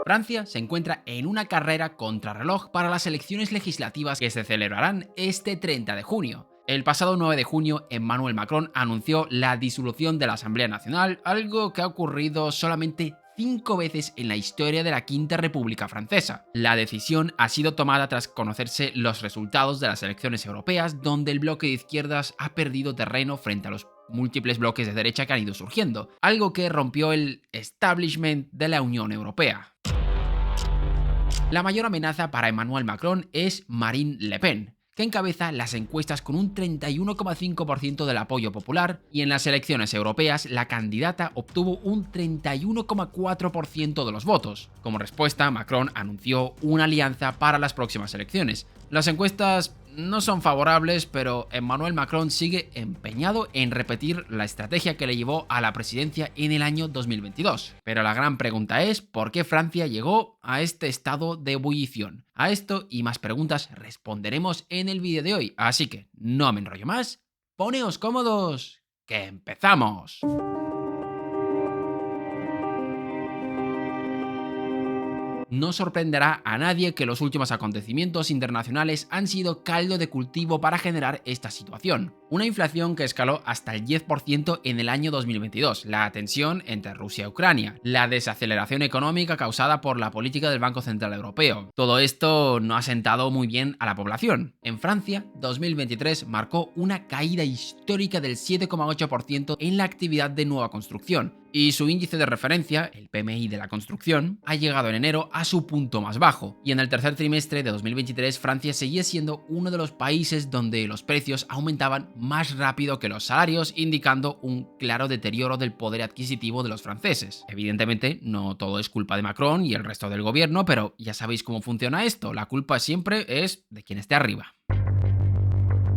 Francia se encuentra en una carrera contrarreloj para las elecciones legislativas que se celebrarán este 30 de junio. El pasado 9 de junio, Emmanuel Macron anunció la disolución de la Asamblea Nacional, algo que ha ocurrido solamente 5 veces en la historia de la Quinta República Francesa. La decisión ha sido tomada tras conocerse los resultados de las elecciones europeas, donde el bloque de izquierdas ha perdido terreno frente a los múltiples bloques de derecha que han ido surgiendo, algo que rompió el establishment de la Unión Europea. La mayor amenaza para Emmanuel Macron es Marine Le Pen, que encabeza las encuestas con un 31,5% del apoyo popular, y en las elecciones europeas la candidata obtuvo un 31,4% de los votos. Como respuesta, Macron anunció una alianza para las próximas elecciones. Las encuestas no son favorables, pero Emmanuel Macron sigue empeñado en repetir la estrategia que le llevó a la presidencia en el año 2022. Pero la gran pregunta es, ¿por qué Francia llegó a este estado de ebullición? A esto y más preguntas responderemos en el vídeo de hoy, así que no me enrollo más, poneos cómodos, que empezamos. No sorprenderá a nadie que los últimos acontecimientos internacionales han sido caldo de cultivo para generar esta situación. Una inflación que escaló hasta el 10% en el año 2022, la tensión entre Rusia y Ucrania, la desaceleración económica causada por la política del Banco Central Europeo. Todo esto no ha sentado muy bien a la población. En Francia, 2023 marcó una caída histórica del 7,8% en la actividad de nueva construcción, y su índice de referencia, el PMI de la construcción, ha llegado en enero a su punto más bajo. Y en el tercer trimestre de 2023, Francia seguía siendo uno de los países donde los precios aumentaban más rápido que los salarios, indicando un claro deterioro del poder adquisitivo de los franceses. Evidentemente, no todo es culpa de Macron y el resto del gobierno, pero ya sabéis cómo funciona esto, la culpa siempre es de quien esté arriba.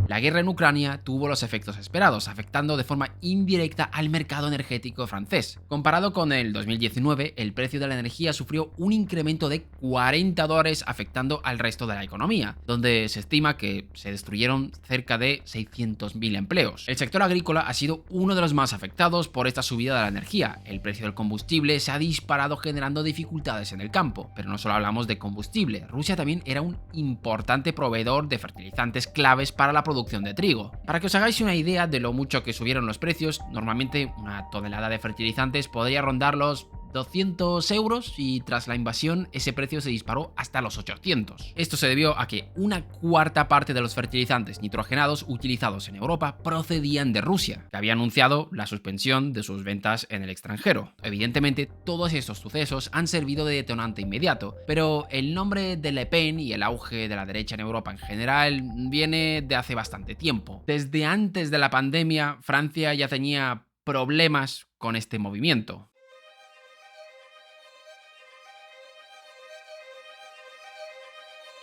La guerra en Ucrania tuvo los efectos esperados, afectando de forma indirecta al mercado energético francés. Comparado con el 2019, el precio de la energía sufrió un incremento de $40, afectando al resto de la economía, donde se estima que se destruyeron cerca de 600.000 empleos. El sector agrícola ha sido uno de los más afectados por esta subida de la energía. El precio del combustible se ha disparado, generando dificultades en el campo. Pero no solo hablamos de combustible, Rusia también era un importante proveedor de fertilizantes claves para la producción de trigo. Para que os hagáis una idea de lo mucho que subieron los precios, normalmente una tonelada de fertilizantes podría rondar los 200 euros y tras la invasión ese precio se disparó hasta los 800. Esto se debió a que una cuarta parte de los fertilizantes nitrogenados utilizados en Europa procedían de Rusia, que había anunciado la suspensión de sus ventas en el extranjero. Evidentemente, todos estos sucesos han servido de detonante inmediato, pero el nombre de Le Pen y el auge de la derecha en Europa en general viene de hace bastante tiempo. Desde antes de la pandemia, Francia ya tenía problemas con este movimiento.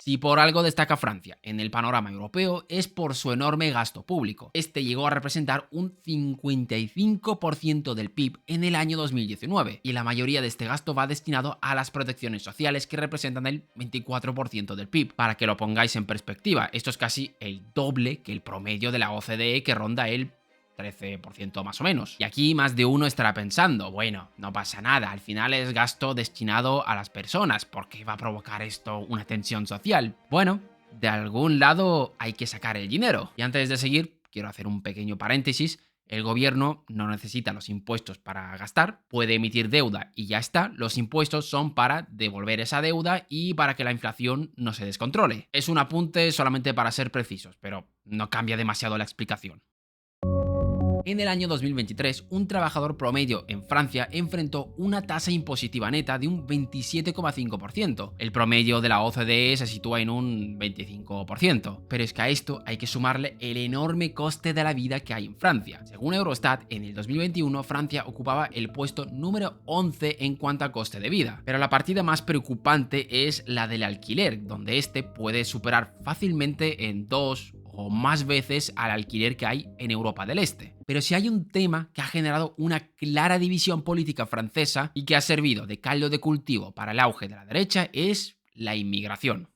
Si por algo destaca Francia en el panorama europeo es por su enorme gasto público. Este llegó a representar un 55% del PIB en el año 2019 y la mayoría de este gasto va destinado a las protecciones sociales, que representan el 24% del PIB. Para que lo pongáis en perspectiva, esto es casi el doble que el promedio de la OCDE, que ronda el 13% más o menos. Y aquí más de uno estará pensando, bueno, no pasa nada, al final es gasto destinado a las personas, ¿por qué va a provocar esto una tensión social? Bueno, de algún lado hay que sacar el dinero. Y antes de seguir, quiero hacer un pequeño paréntesis. El gobierno no necesita los impuestos para gastar, puede emitir deuda y ya está. Los impuestos son para devolver esa deuda y para que la inflación no se descontrole. Es un apunte solamente para ser precisos, pero no cambia demasiado la explicación. En el año 2023, un trabajador promedio en Francia enfrentó una tasa impositiva neta de un 27,5%. El promedio de la OCDE se sitúa en un 25%. Pero es que a esto hay que sumarle el enorme coste de la vida que hay en Francia. Según Eurostat, en el 2021 Francia ocupaba el puesto número 11 en cuanto a coste de vida. Pero la partida más preocupante es la del alquiler, donde este puede superar fácilmente en 2 o más veces al alquiler que hay en Europa del Este. Pero si hay un tema que ha generado una clara división política francesa y que ha servido de caldo de cultivo para el auge de la derecha, es la inmigración.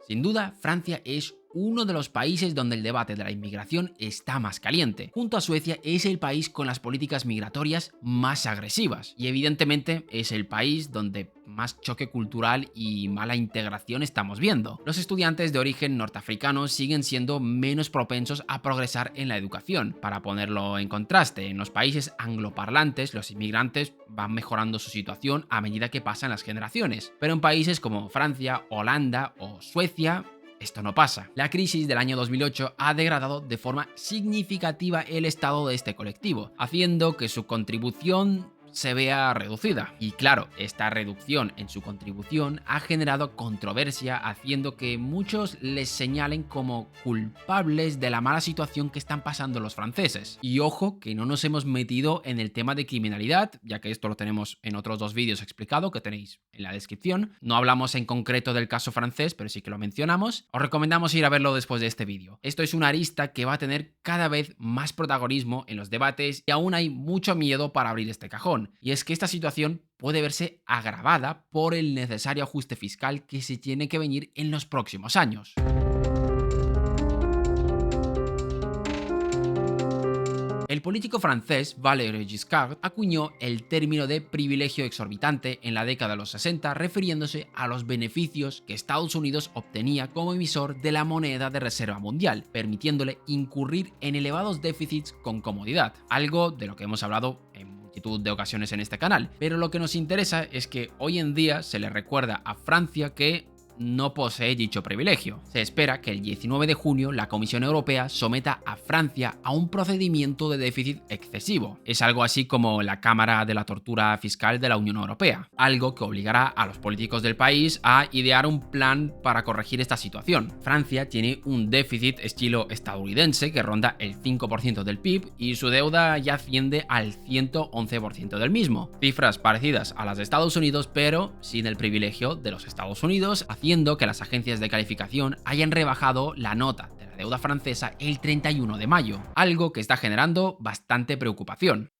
Sin duda, Francia es uno de los países donde el debate de la inmigración está más caliente. Junto a Suecia es el país con las políticas migratorias más agresivas y evidentemente es el país donde más choque cultural y mala integración estamos viendo. Los estudiantes de origen norteafricano siguen siendo menos propensos a progresar en la educación. Para ponerlo en contraste, en los países angloparlantes los inmigrantes van mejorando su situación a medida que pasan las generaciones, pero en países como Francia, Holanda o Suecia esto no pasa. La crisis del año 2008 ha degradado de forma significativa el estado de este colectivo, haciendo que su contribución se vea reducida. Y claro, esta reducción en su contribución ha generado controversia, haciendo que muchos les señalen como culpables de la mala situación que están pasando los franceses. Y ojo que no nos hemos metido en el tema de criminalidad, ya que esto lo tenemos en otros 2 vídeos explicado que tenéis en la descripción. No hablamos en concreto del caso francés, pero sí que lo mencionamos. Os recomendamos ir a verlo después de este vídeo. Esto es una arista que va a tener cada vez más protagonismo en los debates y aún hay mucho miedo para abrir este cajón. Y es que esta situación puede verse agravada por el necesario ajuste fiscal que se tiene que venir en los próximos años. El político francés Valéry Giscard acuñó el término de privilegio exorbitante en la década de los 60, refiriéndose a los beneficios que Estados Unidos obtenía como emisor de la moneda de reserva mundial, permitiéndole incurrir en elevados déficits con comodidad, algo de lo que hemos hablado en multitud de ocasiones en este canal. Pero lo que nos interesa es que hoy en día se le recuerda a Francia que no posee dicho privilegio. Se espera que el 19 de junio la Comisión Europea someta a Francia a un procedimiento de déficit excesivo. Es algo así como la Cámara de la Tortura Fiscal de la Unión Europea, algo que obligará a los políticos del país a idear un plan para corregir esta situación. Francia tiene un déficit estilo estadounidense que ronda el 5% del PIB y su deuda ya asciende al 111% del mismo. Cifras parecidas a las de Estados Unidos, pero sin el privilegio de los Estados Unidos, haciendo que las agencias de calificación hayan rebajado la nota de la deuda francesa el 31 de mayo, algo que está generando bastante preocupación.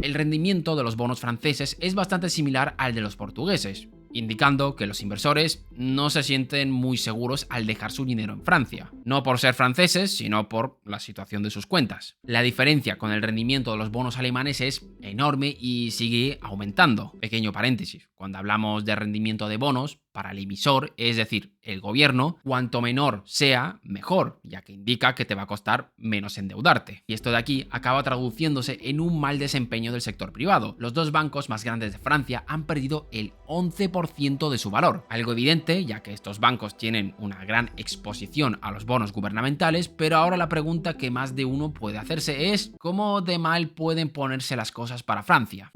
El rendimiento de los bonos franceses es bastante similar al de los portugueses, indicando que los inversores no se sienten muy seguros al dejar su dinero en Francia, no por ser franceses, sino por la situación de sus cuentas. La diferencia con el rendimiento de los bonos alemanes es enorme y sigue aumentando. Pequeño paréntesis, cuando hablamos de rendimiento de bonos, para el emisor, es decir, el gobierno, cuanto menor sea, mejor, ya que indica que te va a costar menos endeudarte. Y esto de aquí acaba traduciéndose en un mal desempeño del sector privado. Los 2 bancos más grandes de Francia han perdido el 11% de su valor. Algo evidente, ya que estos bancos tienen una gran exposición a los bonos gubernamentales, pero ahora la pregunta que más de uno puede hacerse es ¿cómo de mal pueden ponerse las cosas para Francia?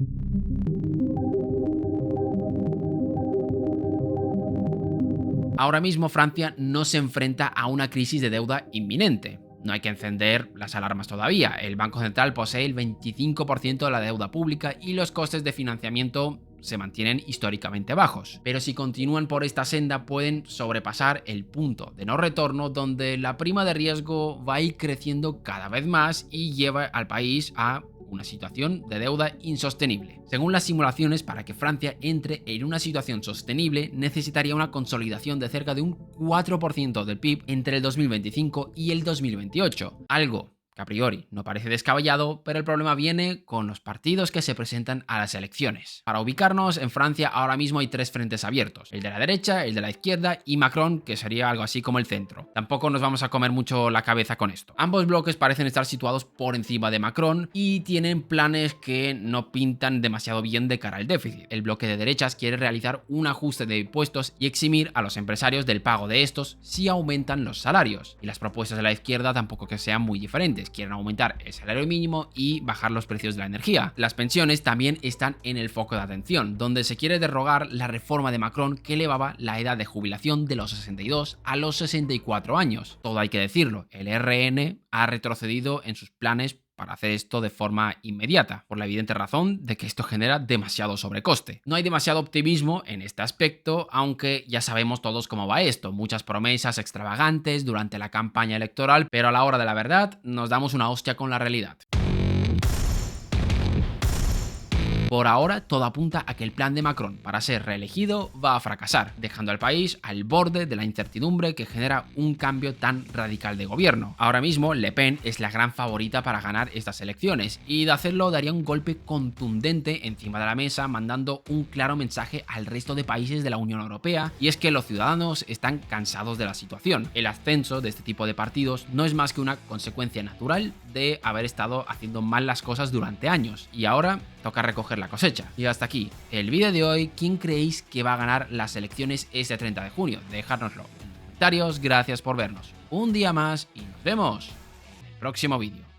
Ahora mismo Francia no se enfrenta a una crisis de deuda inminente. No hay que encender las alarmas todavía. El Banco Central posee el 25% de la deuda pública y los costes de financiamiento se mantienen históricamente bajos. Pero si continúan por esta senda pueden sobrepasar el punto de no retorno donde la prima de riesgo va a ir creciendo cada vez más y lleva al país a una situación de deuda insostenible. Según las simulaciones, para que Francia entre en una situación sostenible, necesitaría una consolidación de cerca de un 4% del PIB entre el 2025 y el 2028, algo que a priori no parece descabellado, pero el problema viene con los partidos que se presentan a las elecciones. Para ubicarnos, en Francia ahora mismo hay 3 frentes abiertos, el de la derecha, el de la izquierda y Macron, que sería algo así como el centro. Tampoco nos vamos a comer mucho la cabeza con esto. Ambos bloques parecen estar situados por encima de Macron y tienen planes que no pintan demasiado bien de cara al déficit. El bloque de derechas quiere realizar un ajuste de impuestos y eximir a los empresarios del pago de estos si aumentan los salarios. Y las propuestas de la izquierda tampoco que sean muy diferentes. Quieren aumentar el salario mínimo y bajar los precios de la energía. Las pensiones también están en el foco de atención, donde se quiere derrogar la reforma de Macron que elevaba la edad de jubilación de los 62 a los 64 años. Todo hay que decirlo, el RN ha retrocedido en sus planes para hacer esto de forma inmediata, por la evidente razón de que esto genera demasiado sobrecoste. No hay demasiado optimismo en este aspecto, aunque ya sabemos todos cómo va esto, muchas promesas extravagantes durante la campaña electoral, pero a la hora de la verdad nos damos una hostia con la realidad. Por ahora, todo apunta a que el plan de Macron para ser reelegido va a fracasar, dejando al país al borde de la incertidumbre que genera un cambio tan radical de gobierno. Ahora mismo, Le Pen es la gran favorita para ganar estas elecciones, y de hacerlo daría un golpe contundente encima de la mesa, mandando un claro mensaje al resto de países de la Unión Europea, y es que los ciudadanos están cansados de la situación. El ascenso de este tipo de partidos no es más que una consecuencia natural de haber estado haciendo mal las cosas durante años, y ahora toca recoger la cosecha. Y hasta aquí el vídeo de hoy. ¿Quién creéis que va a ganar las elecciones este 30 de junio? Dejárnoslo en los comentarios. Gracias por vernos un día más y nos vemos en el próximo vídeo.